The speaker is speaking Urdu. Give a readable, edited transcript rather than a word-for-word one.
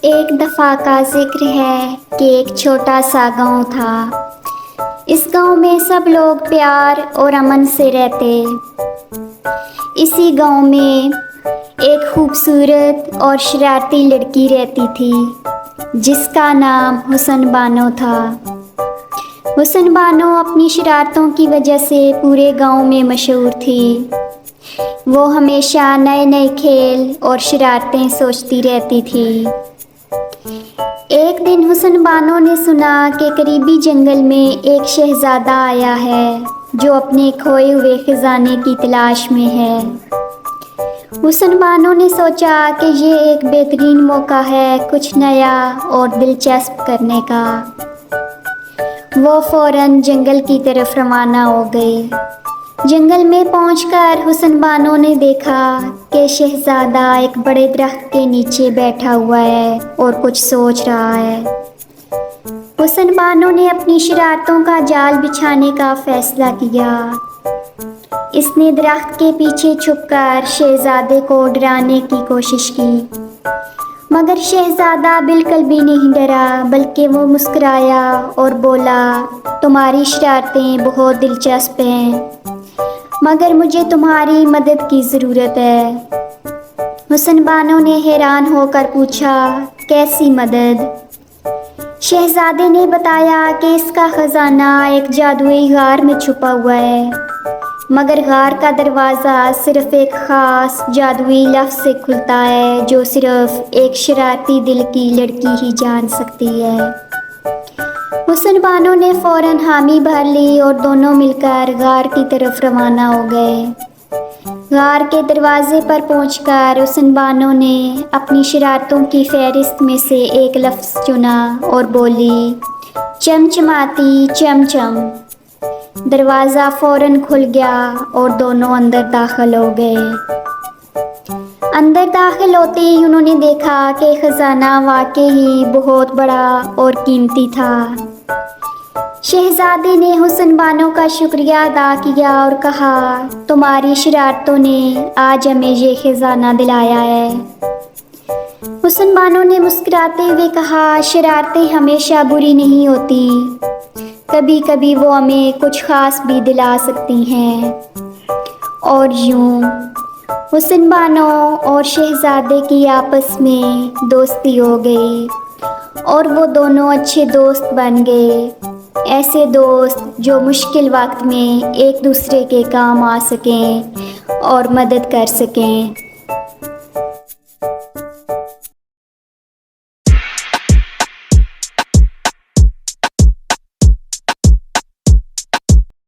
ایک دفعہ کا ذکر ہے کہ ایک چھوٹا سا گاؤں تھا۔ اس گاؤں میں سب لوگ پیار اور امن سے رہتے۔ اسی گاؤں میں ایک خوبصورت اور شرارتی لڑکی رہتی تھی جس کا نام حسن بانو تھا۔ حسن بانو اپنی شرارتوں کی وجہ سے پورے گاؤں میں مشہور تھی۔ وہ ہمیشہ نئے نئے کھیل اور شرارتیں سوچتی رہتی تھی۔ ایک دن حسن بانو نے سنا کہ قریبی جنگل میں ایک شہزادہ آیا ہے جو اپنے کھوئے ہوئے خزانے کی تلاش میں ہے۔ حسن بانو نے سوچا کہ یہ ایک بہترین موقع ہے کچھ نیا اور دلچسپ کرنے کا۔ وہ فوراً جنگل کی طرف روانہ ہو گئی۔ جنگل میں پہنچ کر حسن بانو نے دیکھا کہ شہزادہ ایک بڑے درخت کے نیچے بیٹھا ہوا ہے اور کچھ سوچ رہا ہے۔ حسن بانو نے اپنی شرارتوں کا جال بچھانے کا فیصلہ کیا۔ اس نے درخت کے پیچھے چھپ کر شہزادے کو ڈرانے کی کوشش کی، مگر شہزادہ بالکل بھی نہیں ڈرا بلکہ وہ مسکرایا اور بولا، تمہاری شرارتیں بہت دلچسپ ہیں مگر مجھے تمہاری مدد کی ضرورت ہے۔ حسن بانو نے حیران ہو کر پوچھا، کیسی مدد؟ شہزادے نے بتایا کہ اس کا خزانہ ایک جادوئی غار میں چھپا ہوا ہے، مگر غار کا دروازہ صرف ایک خاص جادوئی لفظ سے کھلتا ہے جو صرف ایک شرارتی دل کی لڑکی ہی جان سکتی ہے۔ حسن بانو نے فوراً حامی بھر لی اور دونوں مل کر غار کی طرف روانہ ہو گئے۔ غار کے دروازے پر پہنچ کر حسن بانو نے اپنی شرارتوں کی فہرست میں سے ایک لفظ چنا اور بولی، چمچماتی چم چم۔ دروازہ فوراً کھل گیا اور دونوں اندر داخل ہو گئے۔ اندر داخل ہوتے ہی انہوں نے دیکھا کہ خزانہ واقعی بہت بڑا اور قیمتی تھا۔ شہزادے نے حسن بانو کا شکریہ ادا کیا اور کہا، تمہاری شرارتوں نے آج ہمیں یہ خزانہ دلایا ہے۔ حسن بانو نے مسکراتے ہوئے کہا، شرارتیں ہمیشہ بری نہیں ہوتی، کبھی کبھی وہ ہمیں کچھ خاص بھی دلا سکتی ہیں۔ اور یوں حسن بانو اور شہزادے کی آپس میں دوستی ہو گئی اور وہ دونوں اچھے دوست بن گئے، ایسے دوست جو مشکل وقت میں ایک دوسرے کے کام آ سکیں اور مدد کر سکیں۔